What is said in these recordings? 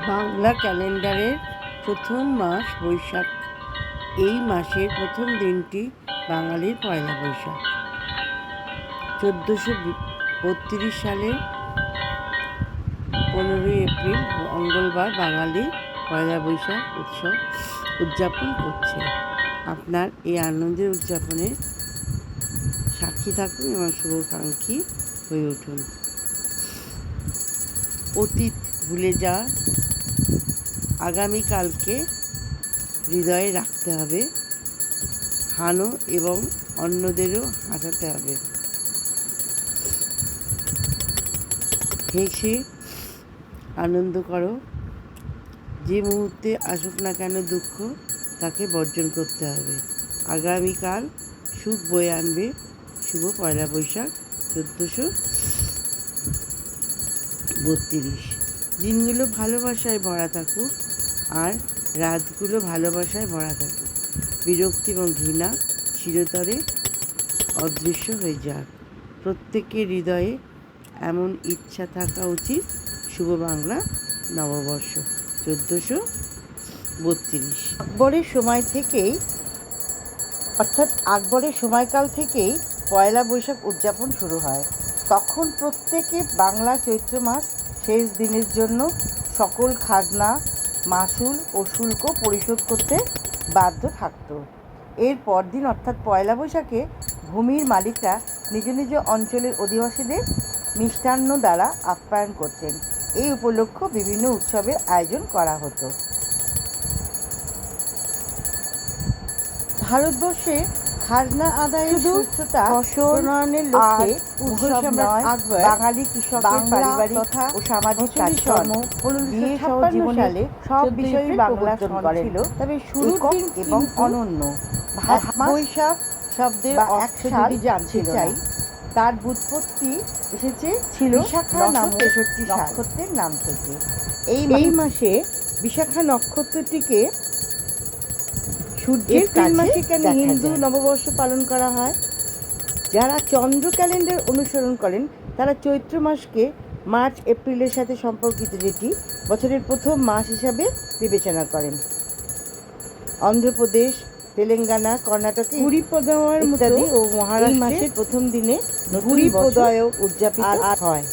বাংলা ক্যালেন্ডারের প্রথম মাস বৈশাখ। এই মাসের প্রথম দিনটি বাঙালির পয়লা বৈশাখ। 1432 সালে 15 এপ্রিল মঙ্গলবার বাঙালি পয়লা বৈশাখ উৎসব উদযাপন করছে। আপনার এই আনন্দের উদযাপনে সাক্ষী থাকুন এবং শুভাকাঙ্ক্ষী হয়ে উঠুন। অতীত ভুলে যা, আগামীকালকে হৃদয়ে রাখতে হবে, হানো এবং অন্যদেরও হাসাতে হবে। হেসে আনন্দ করো। যে মুহূর্তে আসুক না কেন দুঃখ, তাকে বর্জন করতে হবে। আগামীকাল সুখ বয়ে আনবে। শুভ পয়লা বৈশাখ 1432। দিনগুলো ভালোবাসায় ভরা থাকুক আর রাতগুলো ভালোবাসায় ভরা থাকুক। বিরক্তি এবং ঘৃণা চিরতরে অদৃশ্য হয়ে যাক। প্রত্যেকের হৃদয়ে এমন ইচ্ছা থাকা উচিত। শুভ বাংলা নববর্ষ 1432। আকবরের সময় থেকেই অর্থাৎ আকবরের সময়কাল থেকেই পয়লা বৈশাখ উদযাপন শুরু হয়। তখন প্রত্যেকে বাংলা চৈত্র মাস শেষ দিনের জন্য সকল খাজনা, মাসুল ও শুল্ক পরিশোধ করতে বাধ্য থাকত। এর পরদিন অর্থাৎ পয়লা বৈশাখে ভূমির মালিকরা নিজ নিজ অঞ্চলের অধিবাসীদের মিষ্টান্ন দ্বারা আপ্যায়ন করতেন। এই উপলক্ষে বিভিন্ন উৎসবের আয়োজন করা হতো। ভারতবর্ষে খাজনা আদায়ের সুস্থতা প্রণয়নের লক্ষ্যে মুঘল সম্রাট আকবর বাঙালি কৃষকের পারিবারিক ও সামাজিক কাজকর্ম, বিয়ে সহ জীবনে সব বিষয়ে বাংলা করেছিল। তবে শুরুর দিন এবং অনন্য। বৈশাখ শব্দের অর্থ যদি জানতে চাই, তার ব্যুৎপত্তি এসেছে বিশাখা নামক নক্ষত্রের নাম থেকে। এই মাসে বিশাখা নক্ষত্রটিকে সূর্যের মাসে কেন হিন্দু নববর্ষ পালন করা হয়? যারা চন্দ্র ক্যালেন্ডার অনুসরণ করেন তারা চৈত্র মাসকে মার্চ এপ্রিলের সাথে সম্পর্কিত, যেটি বছরের প্রথম মাস হিসাবে বিবেচনা করেন। অন্ধ্রপ্রদেশ, তেলেঙ্গানা, কর্ণাটকে গুড়ি পদায়র ইত্যাদি ও মহারাষ্ট্রে মাসের প্রথম দিনে গুড়ি পদায় উদযাপিত হয়।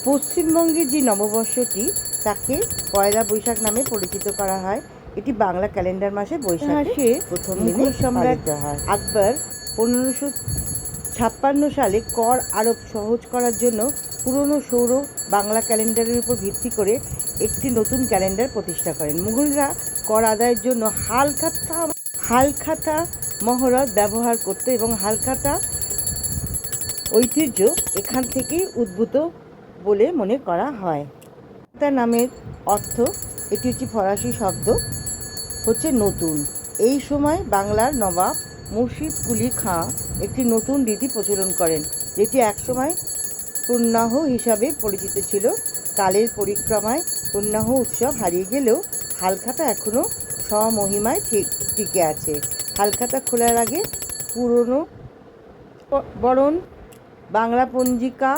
পশ্চিমবঙ্গের যে নববর্ষটি তাকে পয়লা বৈশাখ নামে পরিচিত করা হয়। এটি বাংলা ক্যালেন্ডার মাসে বৈশাখে প্রথম দিনে সম্রাট আকবর 1556 সালে কর আরোপ সহজ করার জন্য পুরনো সৌর বাংলা ক্যালেন্ডারের উপর ভিত্তি করে একটি নতুন ক্যালেন্ডার প্রতিষ্ঠা করেন। মুঘলরা কর আদায়ের জন্য হালখাতা মহরত ব্যবহার করত এবং হালখাতা ঐতিহ্য এখান থেকেই উদ্ভূত বলে মনে করা হয়। তার নামের অর্থ, এটি হচ্ছে ফরাসি শব্দ, হচ্ছে নতুন। এই সময় বাংলার নবাব মুর্শিদ কুলি খাঁ একটি নতুন রীতি প্রচলন করেন, যেটি একসময় পুণ্যাহ হিসাবে পরিচিত ছিল। কালের পরিক্রমায় পুণ্যাহ উৎসব হারিয়ে গেলেও হালখাতা এখনও স্বমহিমায় টিকে আছে। হালখাতা খোলার আগে পুরনো বরণ বাংলা পঞ্জিকা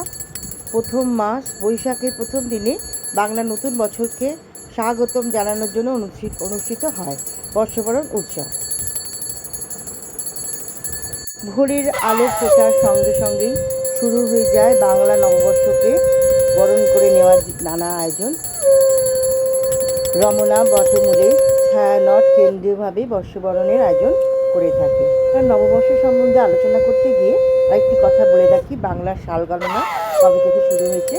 প্রথম মাস বৈশাখের প্রথম দিনে বাংলা নতুন বছরকে স্বাগতম জানানোর জন্য অনুষ্ঠিত হয় বর্ষবরণ উৎসব। ভোরের আলো ফোটার সঙ্গে সঙ্গেই শুরু হয়ে যায় বাংলা নববর্ষকে বরণ করে নেওয়ার নানা আয়োজন। রমনা বটমূলে ছায়ানট কেন্দ্রীয়ভাবে বর্ষবরণের আয়োজন করে থাকে। তার নববর্ষ সম্বন্ধে আলোচনা করতে গিয়ে আরেকটি কথা বলে রাখি। বাংলার সাল গণনা কবে থেকে শুরু হয়েছে?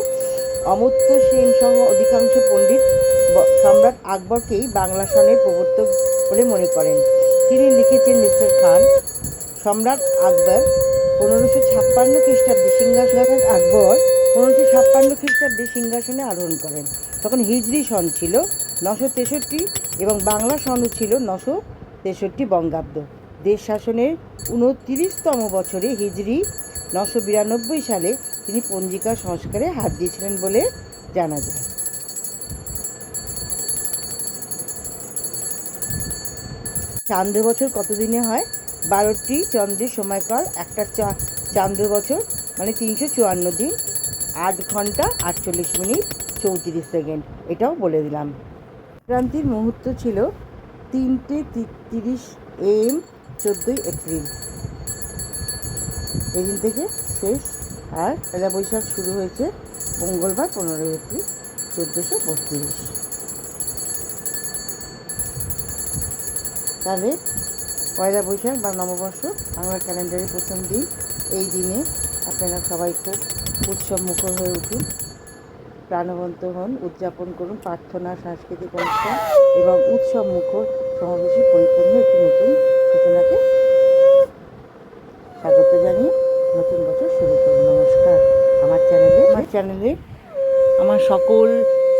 অমর্ত্য সেন সহ অধিকাংশ পণ্ডিত সম্রাট আকবরকেই বাংলা সনের প্রবর্তক বলে মনে করেন। তিনি লিখেছেন, মিস্টার খান, সম্রাট আকবর 1556 খ্রিস্টাব্দে সিংহাসনে আরোহণ করেন। তখন হিজরি সন ছিল 963 এবং বাংলা সনও ছিল 963 বঙ্গাব্দ। দেশ শাসনের 29তম বছরে হিজরি 992 সালে তিনি পঞ্জিকা সংস্কারে হাত দিয়েছিলেন বলে জানা যায়। চান্দ্র বছর কত দিনে হয়? 12টি চন্দ্রের সময়কাল, একটা চান্দ্র বছর মানে 354 দিন। 8 ঘন্টা 48 মিনিট 34 সেকেন্ড, এটাও বলে দিলাম। সংক্রান্তির মুহূর্ত ছিল 3:30 AM 14ই এপ্রিল, এদিন থেকে শেষ। আর পয়লা বৈশাখ শুরু হয়েছে মঙ্গলবার 15 এপ্রিল 1432। তাহলে পয়লা বৈশাখ বা নববর্ষ বাংলার ক্যালেন্ডারের প্রথম দিন। এই দিনে আপনারা সবাই খুব উৎসব মুখর হয়ে উঠুন, প্রাণবন্ত হন, উদযাপন করুন প্রার্থনা, সাংস্কৃতিক অনুষ্ঠান এবং উৎসব মুখর সমাবেশে পরিপূর্ণ একটি নতুন সূচনাকে স্বাগত জানিয়ে নতুন বছর শুরু করুন। নমস্কার। আমার চ্যানেলে আমার সকল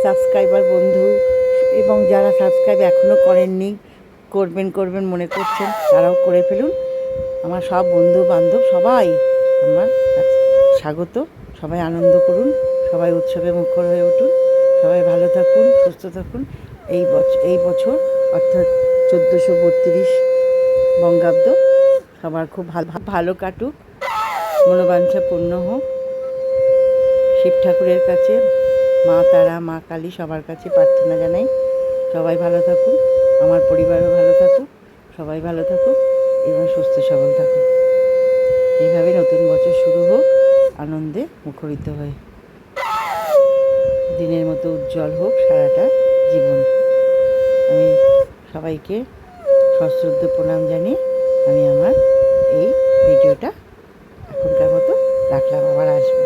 সাবস্ক্রাইবার বন্ধু এবং যারা সাবস্ক্রাইব এখনও করেননি, করবেন মনে করছেন, তারাও করে ফেলুন। আমার সব বন্ধু বান্ধব সবাই আমার স্বাগত। সবাই আনন্দ করুন, সবাই উৎসবে মুখর হয়ে উঠুন, সবাই ভালো থাকুন, সুস্থ থাকুন। এই বছর অর্থাৎ 1432 বঙ্গাব্দ সবার খুব ভালো কাটুক, মনোবাঞ্ছা পূর্ণ হোক। শিব ঠাকুরের কাছে, মা তারা, মা কালী সবার কাছে প্রার্থনা জানাই সবাই ভালো থাকুন, আমার পরিবারও ভালো থাকুক, সবাই ভালো থাকুক এবং সুস্থ সবল থাকুক। এইভাবে নতুন বছর শুরু হোক আনন্দে মুখরিত হয়ে, দিনের মতো উজ্জ্বল হোক সারাটা জীবন। আমি সবাইকে সশ্রদ্ধ প্রণাম জানিয়ে আমি আমার এই ভিডিওটা এখনকার মতো রাখলাম, আবার আসবো।